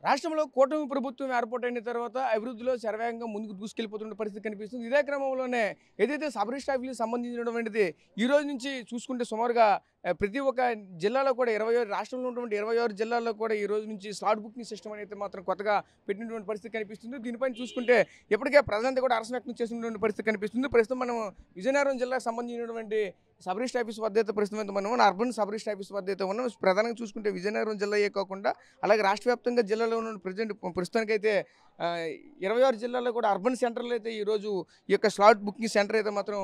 రాష్ట్రంలో కూటమి ప్రభుత్వం ఏర్పాటైన తర్వాత అభివృద్ధిలో శరవేగంగా ముందుకు దూసుకెళ్ళిపోతున్న పరిస్థితి కనిపిస్తుంది. ఇదే క్రమంలోనే ఏదైతే సబ్ రిజిస్టర్ ఆఫీస్‌కి సంబంధించినటువంటిది ఈ రోజు నుంచి చూసుకుంటే సుమారుగా ప్రతి ఒక్క జిల్లాలో కూడా 26 రాష్ట్రంలో ఉన్నటువంటి 26 జిల్లాల్లో కూడా ఈ రోజు నుంచి స్లాట్ బుకింగ్ సిస్టమ్ అనేది మాత్రం కొత్తగా పెట్టినటువంటి పరిస్థితి కనిపిస్తుంది. దీనిపైన చూసుకుంటే ఇప్పటికే ప్రజలంతా కూడా హర్షం వ్యక్తం చేస్తున్నటువంటి పరిస్థితి కనిపిస్తుంది. ప్రస్తుతం మనం విజయనగరం జిల్లాకు సంబంధించినటువంటి సబ్ రిజిస్టర్ ఆఫీస్ వద్ద అయితే ప్రస్తుతం అయితే మనం అర్బన్ సబ్ రిజిస్టర్ ఆఫీస్ వద్ద అయితే ఉన్నాం. ప్రధానంగా చూసుకుంటే విజయనగరం జిల్లాయే కాకుండా అలాగే రాష్ట్ర వ్యాప్తంగా జిల్లాలో ఉన్న ప్రస్తుతానికైతే 26 జిల్లాల్లో కూడా అర్బన్ సెంటర్లో అయితే ఈరోజు ఈ యొక్క స్లాట్ బుకింగ్ సెంటర్ అయితే మాత్రం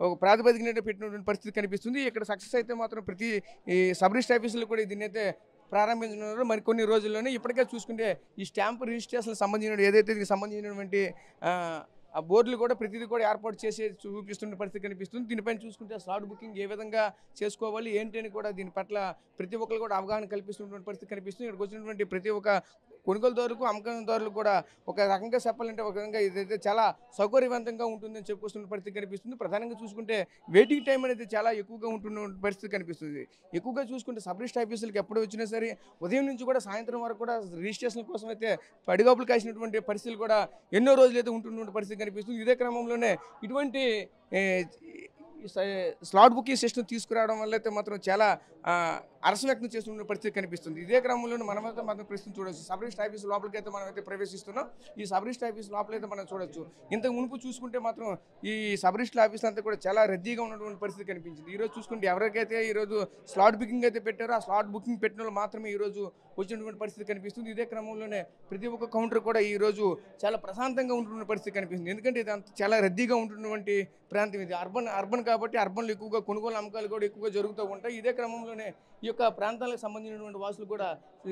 ఒక ప్రాతిపదికన పెట్టినటువంటి పరిస్థితి కనిపిస్తుంది. ఇక్కడ సక్సెస్ అయితే మాత్రం ప్రతి ఈ సబ్ రిజిస్టర్ ఆఫీసులు కూడా దీన్ని అయితే ప్రారంభించనున్నారు. మరికొన్ని రోజుల్లోనే ఇప్పటికే చూసుకుంటే ఈ స్టాంప్ రిజిస్ట్రేషన్ సంబంధించిన ఏదైతే దీనికి సంబంధించినటువంటి ఆ బోర్డులు కూడా ప్రతిదీ కూడా ఏర్పాటు చేసి చూపిస్తున్న పరిస్థితి కనిపిస్తుంది. దీనిపైన చూసుకుంటే స్లాట్ బుకింగ్ ఏ విధంగా చేసుకోవాలి ఏంటి అని కూడా దీని పట్ల ప్రతి ఒక్కరు కూడా అవగాహన కల్పిస్తున్నటువంటి పరిస్థితి కనిపిస్తుంది. ఇక్కడికి వచ్చినటువంటి ప్రతి ఒక్క కొనుగోలుదారులకు అమ్మకందారులకు కూడా ఒక రకంగా చెప్పాలంటే ఒక విధంగా ఇదైతే చాలా సౌకర్యవంతంగా ఉంటుందని చెప్పుకొస్తున్న పరిస్థితి కనిపిస్తుంది. ప్రధానంగా చూసుకుంటే వెయిటింగ్ టైం అనేది చాలా ఎక్కువగా ఉంటున్న పరిస్థితి కనిపిస్తుంది. ఎక్కువగా చూసుకుంటే సబ్ రిజిస్టర్ ఆఫీసులకు ఎప్పుడు వచ్చినా సరే ఉదయం నుంచి కూడా సాయంత్రం వరకు కూడా రిజిస్ట్రేషన్ కోసం అయితే పడిగాపులు కాసినటువంటి పరిస్థితులు కూడా ఎన్నో రోజులు అయితే ఉంటున్న పరిస్థితి కనిపిస్తుంది. ఇదే క్రమంలోనే ఇటువంటి స్లాట్ బుకింగ్ సిస్టమ్ తీసుకురావడం వల్ల అయితే మాత్రం చాలా హర్షం వ్యక్తం చేస్తున్న పరిస్థితి కనిపిస్తుంది. ఇదే క్రమంలోనే మనమైతే మాత్రం ప్రస్తుతం చూడవచ్చు సబ్ రిజిస్టర్ ఆఫీస్ లోపలికి అయితే మనం అయితే ప్రవేశిస్తున్నాం. ఈ సబ్ రిజిస్టర్ ఆఫీస్ లోపలైతే మనం చూడొచ్చు. ఇంతకు మునుపు చూసుకుంటే మాత్రం ఈ సబ్ రిజిస్టర్ ఆఫీస్ అంతా కూడా చాలా రద్దీగా ఉన్నటువంటి పరిస్థితి కనిపించింది. ఈరోజు చూసుకుంటే ఎవరికైతే ఈరోజు స్లాట్ బుకింగ్ అయితే పెట్టారో ఆ స్లాట్ బుకింగ్ పెట్టిన వాళ్ళు మాత్రమే ఈరోజు వచ్చినటువంటి పరిస్థితి కనిపిస్తుంది. ఇదే క్రమంలోనే ప్రతి ఒక్క కౌంటర్ కూడా ఈరోజు చాలా ప్రశాంతంగా ఉంటున్న పరిస్థితి కనిపిస్తుంది. ఎందుకంటే ఇది అంత చాలా రద్దీగా ఉంటున్నటువంటి ప్రాంతం ఇది అర్బన్ కాబట్టి అర్బన్లో ఎక్కువగా కొనుగోలు అమ్మకాలు కూడా ఎక్కువగా జరుగుతూ ఉంటాయి. ఇదే క్రమంలోనే ఈ యొక్క ప్రాంతాలకు సంబంధించినటువంటి వాసులు కూడా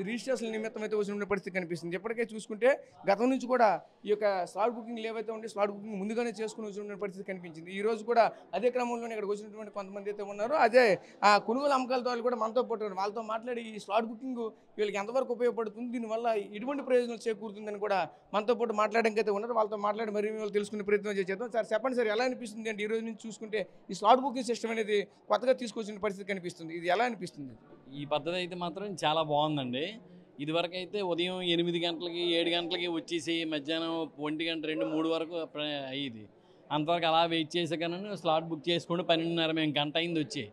రిజిస్ట్రేషన్ నిమిత్తం అయితే వచ్చిన పరిస్థితి కనిపిస్తుంది. ఎప్పటికే చూసుకుంటే గతం నుంచి కూడా ఈ యొక్క స్లాట్ బుకింగ్ ఏవైతే ఉంటే స్లాట్ బుకింగ్ ముందుగానే చేసుకుని వచ్చిన పరిస్థితి కనిపించింది. ఈ రోజు కూడా అదే క్రమంలోనే ఇక్కడికి వచ్చినటువంటి కొంతమంది అయితే ఉన్నారు. అదే ఆ కొనుగోలు అమ్మకాల ద్వారా కూడా మనతో పాటు వాళ్ళతో మాట్లాడి ఈ స్లాట్ బుకింగ్ వీళ్ళకి ఎంతవరకు ఉపయోగపడుతుంది, దీనివల్ల ఎటువంటి ప్రయోజనాలు చేకూరుతుందని కూడా మనతో పాటు మాట్లాడడానికి అయితే ఉన్నారు. వాళ్ళతో మాట్లాడి మరి వాళ్ళు తెలుసుకునే ప్రయత్నం చేద్దాం. సార్ చెప్పండి సార్, ఎలా అనిపిస్తుంది అంటే ఈ రోజు నుంచి చూసుకుంటే ఈ స్లాట్ బుకింగ్ సిస్టమ్ అనేది కొత్తగా తీసుకొచ్చిన పరిస్థితి కనిపిస్తుంది. ఇది ఎలా అనిపిస్తుంది? ఈ పద్ధతి అయితే మాత్రం చాలా బాగుందండి. ఇదివరకు అయితే ఉదయం 8 గంటలకి 7 గంటలకి వచ్చేసి మధ్యాహ్నం 1 గంట 2, 3 వరకు అయ్యేది. అంతవరకు అలా వెయిట్ చేసే కానీ స్లాట్ బుక్ చేసుకుంటే 12:30 మేము గంట అయింది వచ్చి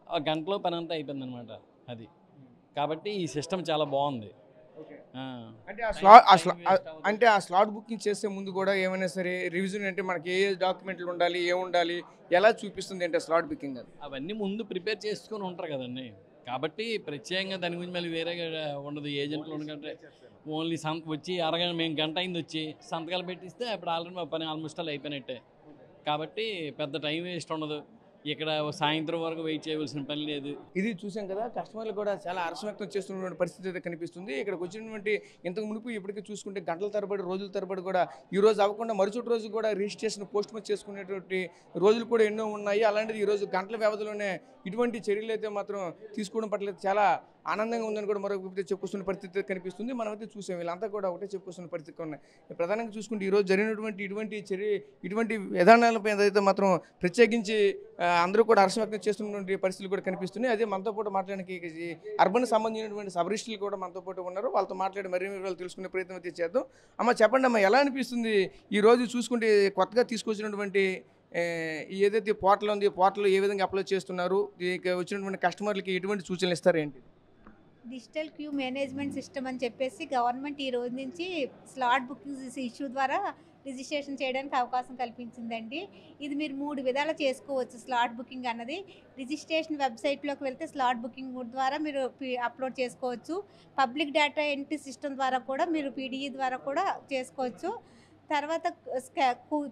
ఆ గంటలో పని అంతా అయిపోయింది అనమాట. అది కాబట్టి ఈ సిస్టమ్ చాలా బాగుంది. అంటే ఆ స్లాట్ బుకింగ్ చేసే ముందు కూడా ఏమైనా సరే రివిజన్ అంటే మనకి ఏ డాక్యుమెంట్లు ఉండాలి, ఏముండాలి, ఎలా చూపిస్తుంది అంటే స్లాట్ బుకింగ్ అది అవన్నీ ముందు ప్రిపేర్ చేసుకొని ఉంటారు కదండి. కాబట్టి ప్రత్యేకంగా దాని గురించి మళ్ళీ వేరేగా ఉండదు. ఏజెంట్లు ఉండకంటే ఓన్లీ వచ్చి అరగంట మేము గంట అయింది వచ్చి సంతకాలు పెట్టిస్తే అప్పుడు ఆల్రెడీ మా పని ఆల్మోస్ట్ అలా అయిపోయినట్టే. కాబట్టి పెద్ద టైం వేస్ట్ ఉండదు. ఇక్కడ సాయంత్రం వరకు వెయిట్ చేయవలసిన పని లేదు. ఇది చూసాం కదా, కస్టమర్లు కూడా చాలా హర్షం వ్యక్తం చేస్తున్నటువంటి పరిస్థితి అయితే కనిపిస్తుంది. ఇక్కడికి వచ్చినటువంటి ఇంతకు మునుపు ఇప్పటికీ చూసుకుంటే గంటల తరబడి రోజుల తరబడి కూడా ఈ రోజు అవ్వకుండా మరుసటి రోజు కూడా రిజిస్ట్రేషన్ పోస్ట్ పోన్ చేసుకునేటువంటి రోజులు కూడా ఎన్నో ఉన్నాయి. అలాంటిది ఈరోజు గంటల వ్యవధిలోనే ఇటువంటి చర్యలు అయితే మాత్రం తీసుకోవడం పట్ల చాలా ఆనందంగా ఉందని కూడా మరొక చెప్పుకొస్తున్న పరిస్థితి కనిపిస్తుంది. మనమైతే చూసాం వీళ్ళంతా కూడా ఒకటే చెప్పుకొస్తున్న పరిస్థితి ఉన్నాయి. ప్రధానంగా చూసుకుంటే ఈరోజు జరిగినటువంటి ఇటువంటి విధానాలపై అయితే మాత్రం ప్రత్యేకించి అందరూ కూడా హర్షం వ్యక్తం చేస్తున్నటువంటి పరిస్థితులు కూడా కనిపిస్తున్నాయి. అదే మనతో పాటు మాట్లాడడానికి అర్బన్ సంబంధించినటువంటి సబ్ రిజిస్టర్లు కూడా మనతో పాటు ఉన్నారు. వాళ్ళతో మాట్లాడి మరిన్ని వివరాలు తెలుసుకునే ప్రయత్నం అయితే చేద్దాం. అమ్మ చెప్పండి అమ్మ, ఎలా అనిపిస్తుంది ఈ రోజు చూసుకుంటే కొత్తగా తీసుకొచ్చినటువంటి ఏదైతే పోర్టల్ ఉంది, పోర్టల్ ఏ విధంగా అప్లై చేస్తున్నారు, వచ్చినటువంటి కస్టమర్లకి ఎటువంటి సూచనలు ఇస్తారు ఏంటి? డిజిటల్ క్యూ మేనేజ్మెంట్ సిస్టమ్ అని చెప్పేసి గవర్నమెంట్ ఈ రోజు నుంచి స్లాట్ బుకింగ్ ఇష్యూ ద్వారా రిజిస్ట్రేషన్ చేయడానికి అవకాశం కల్పించిందండి. ఇది మీరు 3 విధాలు చేసుకోవచ్చు. స్లాట్ బుకింగ్ అన్నది రిజిస్ట్రేషన్ వెబ్సైట్లోకి వెళ్తే స్లాట్ బుకింగ్ ద్వారా మీరు అప్లోడ్ చేసుకోవచ్చు. పబ్లిక్ డేటా ఎంట్రీ సిస్టమ్ ద్వారా కూడా మీరు పీడీఈ ద్వారా కూడా చేసుకోవచ్చు. తర్వాత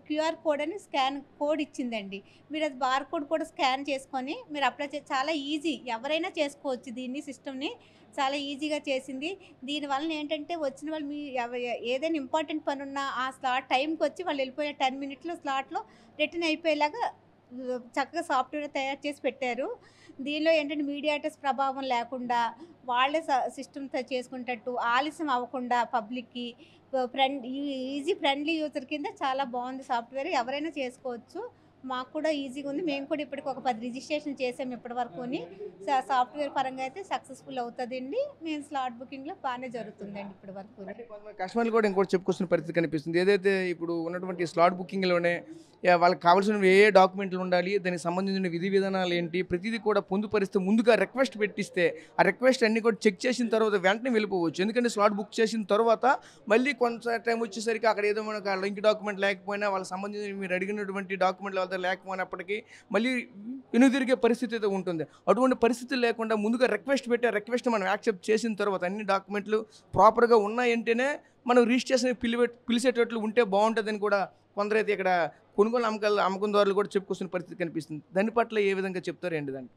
క్యూఆర్ కోడ్ అని స్కాన్ కోడ్ ఇచ్చిందండి. మీరు అది బార్ కోడ్ కూడా స్కాన్ చేసుకొని మీరు అప్లై చాలా ఈజీ, ఎవరైనా చేసుకోవచ్చు. దీన్ని సిస్టమ్ని చాలా ఈజీగా చేసింది. దీనివల్ల ఏంటంటే వచ్చిన వాళ్ళు మీ ఏదైనా ఇంపార్టెంట్ పని ఉన్నా ఆ స్లాట్ టైంకి వచ్చి వాళ్ళు వెళ్ళిపోయే 10 మినిట్స్లో స్లాట్లో రిటర్న్ అయిపోయేలాగా చక్కగా సాఫ్ట్వేర్ తయారు చేసి పెట్టారు. దీనిలో ఏంటంటే మీడియేటర్స్ ప్రభావం లేకుండా వాళ్ళే సిస్టమ్ చేసుకునేటట్టు ఆలస్యం అవ్వకుండా పబ్లిక్కి ఈజీ ఫ్రెండ్లీ యూజర్ కింద చాలా బాగుంది సాఫ్ట్వేర్. ఎవరైనా చేసుకోవచ్చు. మాకు కూడా ఈజీగా ఉంది. మేము కూడా ఇప్పటికి ఒక 10 రిజిస్ట్రేషన్ చేసాము ఇప్పటివరకుని. సాఫ్ట్వేర్ పరంగా అయితే సక్సెస్ఫుల్ అవుతుందండి. మేము స్లాట్ బుకింగ్లో బాగానే జరుగుతుందండి ఇప్పటివరకు. అంటే కొంతమంది కస్టమర్లు కూడా ఇంకోటి చెప్పుకొస్తున్న పరిస్థితి కనిపిస్తుంది. ఏదైతే ఇప్పుడు ఉన్నటువంటి స్లాట్ బుకింగ్లోనే వాళ్ళకి కావాల్సిన ఏ డాక్యుమెంట్లు ఉండాలి, దానికి సంబంధించిన విధి విధానాలు ఏంటి, ప్రతిదీ కూడా పొందుపరిస్తే ముందుగా రిక్వెస్ట్ పెట్టిస్తే ఆ రిక్వెస్ట్ అన్ని కూడా చెక్ చేసిన తర్వాత వెంటనే వెళ్ళిపోవచ్చు. ఎందుకంటే స్లాట్ బుక్ చేసిన తర్వాత మళ్ళీ కొంత టైం వచ్చేసరికి అక్కడ ఏదో మనకు లింక్ డాక్యుమెంట్ లేకపోయినా, వాళ్ళకి సంబంధించిన మీరు అడిగినటువంటి డాక్యుమెంట్లు వాళ్ళ లేకపోయినప్పటికీ మళ్ళీ వెనుదిరిగే పరిస్థితి అయితే ఉంటుంది. అటువంటి పరిస్థితులు లేకుండా ముందుగా రిక్వెస్ట్ పెట్టి ఆ రిక్వెస్ట్ మనం యాక్సెప్ట్ చేసిన తర్వాత అన్ని డాక్యుమెంట్లు ప్రాపర్గా ఉన్నాయంటేనే మనం రిజిస్ట్రేషన్ పిలిచేటట్లు ఉంటే బాగుంటుందని కూడా కొందరైతే ఇక్కడ కొనుగోలు అమ్మకందారులు కూడా చెప్పుకొస్తున్న పరిస్థితి కనిపిస్తుంది. దాని పట్ల ఏ విధంగా చెప్తారు ఏంటి దాన్ని?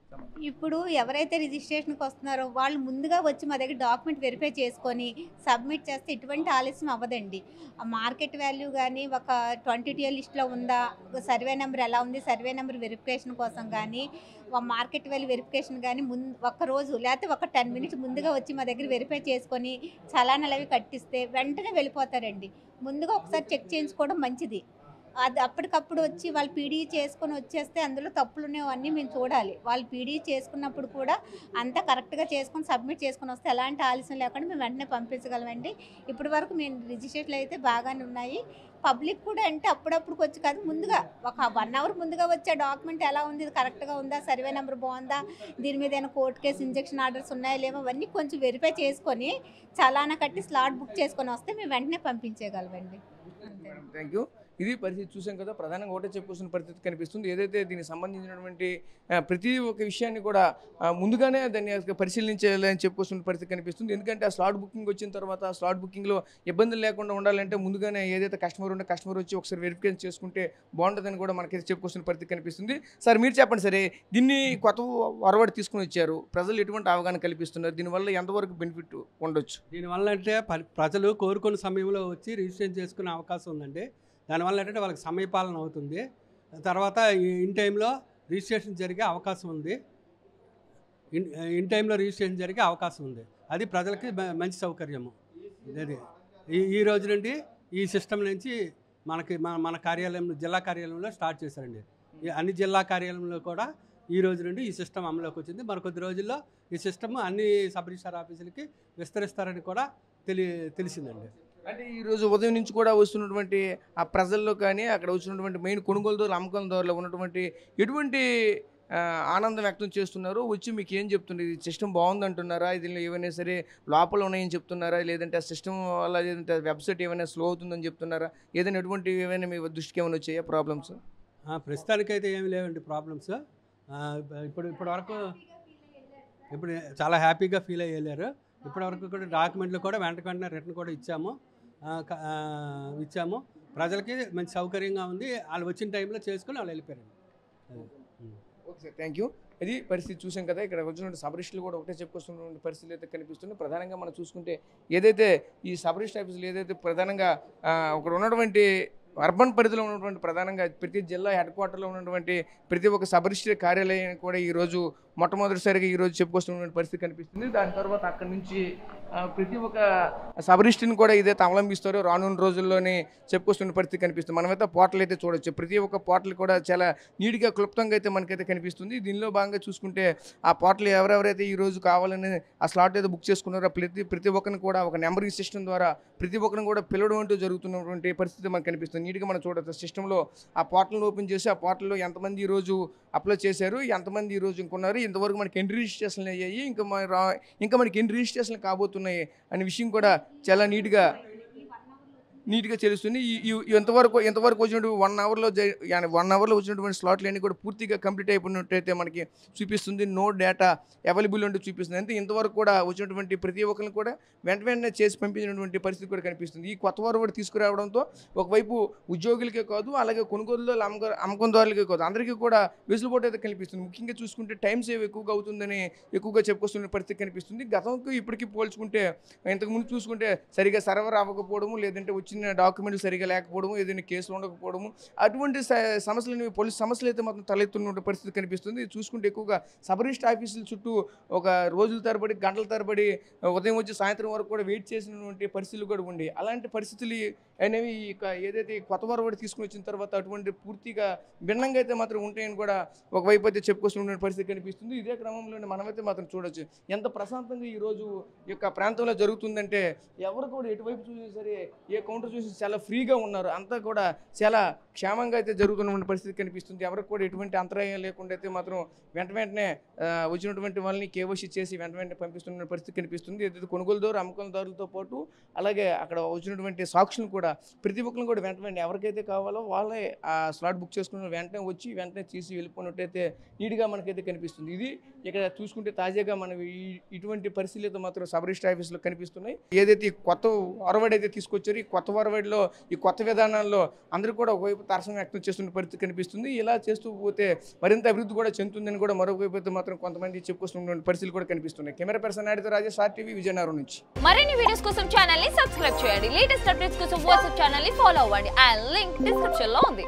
ఇప్పుడు ఎవరైతే రిజిస్ట్రేషన్కి వస్తున్నారో వాళ్ళు ముందుగా వచ్చి మా దగ్గర డాక్యుమెంట్ వెరిఫై చేసుకొని సబ్మిట్ చేస్తే ఎటువంటి ఆలస్యం అవ్వదండి. ఆ మార్కెట్ వాల్యూ కానీ ఒక 22 లిస్ట్లో ఉందా, సర్వే నెంబర్ ఎలా ఉంది, సర్వే నెంబర్ వెరిఫికేషన్ కోసం కానీ మార్కెట్ వాల్యూ వెరిఫికేషన్ కానీ ఒక్కరోజు లేకపోతే ఒక 10 మినిట్స్ ముందుగా వచ్చి మా దగ్గర వెరిఫై చేసుకొని చలానాలు అవి కట్టిస్తే వెంటనే వెళ్ళిపోతారండి. ముందుగా ఒకసారి చెక్ చేయించుకోవడం మంచిది. అది అప్పటికప్పుడు వచ్చి వాళ్ళు పీడీ చేసుకొని వచ్చేస్తే అందులో తప్పులు ఉన్నాయన్నీ మేము చూడాలి. వాళ్ళు పీడీ చేసుకున్నప్పుడు కూడా అంతా కరెక్ట్గా చేసుకొని సబ్మిట్ చేసుకొని వస్తే ఎలాంటి ఆలస్యం లేకుండా మేము వెంటనే పంపించగలమండి. ఇప్పటి వరకు మేము రిజిస్ట్రేషన్లు అయితే బాగానే ఉన్నాయి. పబ్లిక్ కూడా అంటే అప్పుడప్పుడు వచ్చి కాదు, ముందుగా ఒక 1 అవర్ ముందుగా వచ్చే డాక్యుమెంట్ ఎలా ఉంది, ఇది కరెక్ట్గా ఉందా, సర్వే నెంబర్ బాగుందా, దీని మీద ఏమైనా కోర్టు కేసు ఇంజెక్షన్ ఆర్డర్స్ ఉన్నాయా లేవో అవన్నీ కొంచెం వెరిఫై చేసుకొని చలానా కట్టి స్లాట్ బుక్ చేసుకొని వస్తే మేము వెంటనే పంపించేయగలమండి. అంతే. Thank you. ఇది పరిస్థితి చూసాం కదా, ప్రధానంగా ఒకటే చెప్పుకొస్తున్న పరిస్థితి కనిపిస్తుంది. ఏదైతే దీనికి సంబంధించినటువంటి ప్రతి ఒక్క విషయాన్ని కూడా ముందుగానే దాన్ని పరిశీలించాలని చెప్పుకొస్తున్న పరిస్థితి కనిపిస్తుంది. ఎందుకంటే ఆ స్లాట్ బుకింగ్ వచ్చిన తర్వాత ఆ స్లాట్ బుకింగ్లో ఇబ్బందులు లేకుండా ఉండాలంటే ముందుగానే ఏదైతే కస్టమర్ ఉంటే కస్టమర్ వచ్చి ఒకసారి వెరిఫికేషన్ చేసుకుంటే బాగుంటుందని కూడా మనకైతే చెప్పుకొస్తున్న పరిస్థితి కనిపిస్తుంది. సార్ మీరు చెప్పండి సరే, దీన్ని కొత్త వరవడి తీసుకుని వచ్చారు, ప్రజలు ఎటువంటి అవగాహన కల్పిస్తున్నారు, దీనివల్ల ఎంతవరకు బెనిఫిట్ ఉండొచ్చు? దీనివల్ల అంటే ప్రజలు కోరుకున్న సమయంలో వచ్చి రిజిస్ట్రేషన్ చేసుకునే అవకాశం ఉందండి. దానివల్ల ఏంటంటే వాళ్ళకి సమయపాలన అవుతుంది. తర్వాత ఇన్ టైంలో రిజిస్ట్రేషన్ జరిగే అవకాశం ఉంది. ఇన్ టైంలో రిజిస్ట్రేషన్ జరిగే అవకాశం ఉంది. అది ప్రజలకి మంచి సౌకర్యము. అది ఈ రోజు నుండి ఈ సిస్టమ్ నుంచి మనకి మన కార్యాలయంలో, జిల్లా కార్యాలయంలో స్టార్ట్ చేశారండి. అన్ని జిల్లా కార్యాలయంలో కూడా ఈ రోజు నుండి ఈ సిస్టమ్ అమలులోకి వచ్చింది. మరి కొద్ది రోజుల్లో ఈ సిస్టమ్ అన్ని సబ్ రిజిస్ట్రార్ ఆఫీసులకి విస్తరిస్తారని కూడా తెలిసిందండి. అంటే ఈరోజు ఉదయం నుంచి కూడా వస్తున్నటువంటి ఆ ప్రజల్లో కానీ అక్కడ వచ్చినటువంటి మెయిన్ కొనుగోలుదారులు అమ్మకందారులు ఉన్నటువంటి ఎటువంటి ఆనందం వ్యక్తం చేస్తున్నారు, వచ్చి మీకు ఏం చెప్తున్నారు? ఇది సిస్టమ్ బాగుంది అంటున్నారా, దీనిలో ఏమైనా సరే లోపాలు ఉన్నాయని చెప్తున్నారా, లేదంటే ఆ సిస్టమ్ వల్ల లేదంటే వెబ్సైట్ ఏమైనా స్లో అవుతుందని చెప్తున్నారా, ఏదైనా ఎటువంటి ఏమైనా మీ దృష్టికి ఏమైనా వచ్చాయా ప్రాబ్లమ్స్? ప్రస్తుతానికైతే ఏమి లేవండి ప్రాబ్లమ్స్. ఇప్పటి వరకు చాలా హ్యాపీగా ఫీల్ అయ్యి వెళ్ళారు. ఇప్పటివరకు కూడా డాక్యుమెంట్లు కూడా వెంటనే రిటర్న్ కూడా ఇచ్చాము. ప్రజలకి మంచి సౌకర్యంగా ఉంది. వాళ్ళు వచ్చిన టైంలో చేసుకుని వాళ్ళు వెళ్ళిపోయారు. Okay sir, thank you. ఇది పరిస్థితి చూసాం కదా, ఇక్కడ వచ్చినటువంటి సబ్ రిజిస్టర్లు కూడా ఒకటే చెప్పుకొస్తున్నటువంటి పరిస్థితులు అయితే కనిపిస్తున్నాయి. ప్రధానంగా మనం చూసుకుంటే ఏదైతే ఈ సబ్ రిజిస్టర్ ఆఫీసులు ఏదైతే ప్రధానంగా అక్కడ ఉన్నటువంటి అర్బన్ పరిధిలో ఉన్నటువంటి ప్రధానంగా ప్రతి జిల్లా హెడ్ క్వార్టర్లో ఉన్నటువంటి ప్రతి ఒక్క సబ్ రిజిస్టర్ కార్యాలయం కూడా ఈరోజు మొట్టమొదటిసారిగా ఈరోజు చెప్పుకొస్తున్నటువంటి పరిస్థితి కనిపిస్తుంది. దాని తర్వాత అక్కడి నుంచి ప్రతి ఒక్క సబ్ రిజిస్టర్ని కూడా ఇదైతే అవలంబిస్తారో రానున్న రోజుల్లోనే చెప్పుకొస్తున్న పరిస్థితి కనిపిస్తుంది. మనమైతే పోర్టల్ అయితే చూడొచ్చు. ప్రతి ఒక్క పోర్టల్ కూడా చాలా నీట్గా క్లుప్తంగా అయితే మనకైతే కనిపిస్తుంది. దీనిలో భాగంగా చూసుకుంటే ఆ పోర్టల్ ఎవరెవరైతే ఈరోజు కావాలని ఆ స్లాట్ అయితే బుక్ చేసుకున్నారో ప్రతి ఒక్కరిని కూడా ఒక నెంబరింగ్ సిస్టమ్ ద్వారా ప్రతి ఒక్కరిని కూడా పిలవడం అంటూ జరుగుతున్నటువంటి పరిస్థితి మనకు కనిపిస్తుంది. నీట్గా మనం చూడొచ్చు. సిస్టంలో ఆ పోర్టల్ని ఓపెన్ చేసి ఆ పోర్టల్లో ఎంతమంది ఈరోజు అప్లై చేశారు, ఎంతమంది ఈరోజు ఇంకున్నారు, ఇంతవరకు మనకి ఎన్ని రిజిస్ట్రేషన్లు అయ్యాయి, ఇంకా మనకి ఎన్ని రిజిస్ట్రేషన్లు కాబోతున్నాయి అనే విషయం కూడా చాలా నీట్గా తెలుస్తుంది. ఎంతవరకు వచ్చినటువంటి 1 అవర్లో వచ్చినటువంటి స్లాట్లు అన్నీ కూడా పూర్తిగా కంప్లీట్ అయిపోయినట్టయితే మనకి చూపిస్తుంది. నో డేటా అవైలబుల్ అంటూ చూపిస్తుంది. అంటే ఇంతవరకు కూడా వచ్చినటువంటి ప్రతి ఒక్కరిని కూడా వెంటనే చేసి పంపించినటువంటి పరిస్థితి కూడా కనిపిస్తుంది. ఈ కొత్త వారు కూడా తీసుకురావడంతో ఒకవైపు ఉద్యోగులకే కాదు, అలాగే కొనుగోలులో అమ్మకందారులకే కాదు, అందరికీ కూడా వెసులుబాటు అయితే కనిపిస్తుంది. ముఖ్యంగా చూసుకుంటే టైం సేవ్ ఎక్కువగా అవుతుందని ఎక్కువగా చెప్పుకొస్తున్న పరిస్థితి కనిపిస్తుంది. గతంకు ఇప్పటికీ పోల్చుకుంటే ఇంతకుముందు చూసుకుంటే సరిగా సర్వర్ అవ్వకపోవడము, లేదంటే వచ్చిన వెరిఫికేషన్ డాక్యుమెంట్లు సరిగా లేకపోవడము, ఏదైనా కేసులు ఉండకపోవడము, అటువంటి సమస్యలు పోలీసు సమస్యలు అయితే మాత్రం తలెత్తున్న పరిస్థితి కనిపిస్తుంది. చూసుకుంటే ఎక్కువగా సబ్ రిజిస్టర్ ఆఫీసుల చుట్టూ ఒక రోజుల తరబడి, గంటల తరబడి ఉదయం వచ్చి సాయంత్రం వరకు కూడా వెయిట్ చేసినటువంటి పరిస్థితులు కూడా ఉండి, అలాంటి పరిస్థితులు అనేవి ఇక ఏదైతే కొత్త వరవడి తీసుకుని వచ్చిన తర్వాత అటువంటి పూర్తిగా భిన్నంగా అయితే మాత్రం ఉంటాయని కూడా ఒకవైపు అయితే చెప్పుకొస్తున్న పరిస్థితి కనిపిస్తుంది. ఇదే క్రమంలోనే మనమైతే మాత్రం చూడొచ్చు ఎంత ప్రశాంతంగా ఈరోజు ఈ యొక్క ప్రాంతంలో జరుగుతుందంటే ఎవరు కూడా ఎటువైపు చూసినా సరే, ఏ కౌంటర్ చూసి చాలా ఫ్రీగా ఉన్నారు. అంతా కూడా చాలా క్షేమంగా అయితే జరుగుతున్న పరిస్థితి కనిపిస్తుంది. ఎవరికి కూడా ఎటువంటి అంతరాయం లేకుండా అయితే మాత్రం వెంటనే వచ్చినటువంటి వాళ్ళని కేవైసీ చేసి వెంటనే పంపిస్తున్న పరిస్థితి కనిపిస్తుంది. ఏదైతే కొనుగోలుదారు అమ్మకందారులతో పాటు అలాగే అక్కడ వచ్చినటువంటి సాక్షులను కూడా ప్రతి ఒక్కరిని కూడా వెంటనే ఎవరికైతే కావాలో వాళ్ళే ఆ స్లాట్ బుక్ చేసుకున్న వెంటనే వచ్చి వెంటనే తీసి వెళ్ళిపోయినట్టయితే నీట్గా మనకైతే కనిపిస్తుంది. ఇది ఇక్కడ చూసుకుంటే తాజాగా మనం ఇటువంటి పరిస్థితులు మాత్రం సబ్ రిజిస్టర్ ఆఫీసులో కనిపిస్తున్నాయి. ఏదైతే ఈ కొత్త వరవడి అయితే తీసుకొచ్చారో ఈ కొత్త వరవడిలో ఈ కొత్త విధానాల్లో అందరూ కూడా ఒకవైపు తరసం వ్యక్తం చేస్తున్న పరిస్థితి కనిపిస్తుంది. ఇలా చేస్తూ పోతే మరింత అభివృద్ధి కూడా చెందుతుందని కూడా మరొకవైపు అయితే మాత్రం కొంతమంది చెప్పుకొస్తున్న పరిస్థితులు కూడా కనిపిస్తున్నాయి. కెమెరా పర్సన్ ఆడితో రాజేష్, RTV, విజయనగరం నుంచి. మరిన్ని వీడియోస్ కోసం ఛానల్ ని సబ్స్క్రైబ్ చేయండి. లేటెస్ట్ అప్డేట్స్ కోసం వాట్సాప్ ఛానల్ ని ఫాలో అవ్వండి. ఆ లింక్ డిస్క్రిప్షన్ లో ఉంది.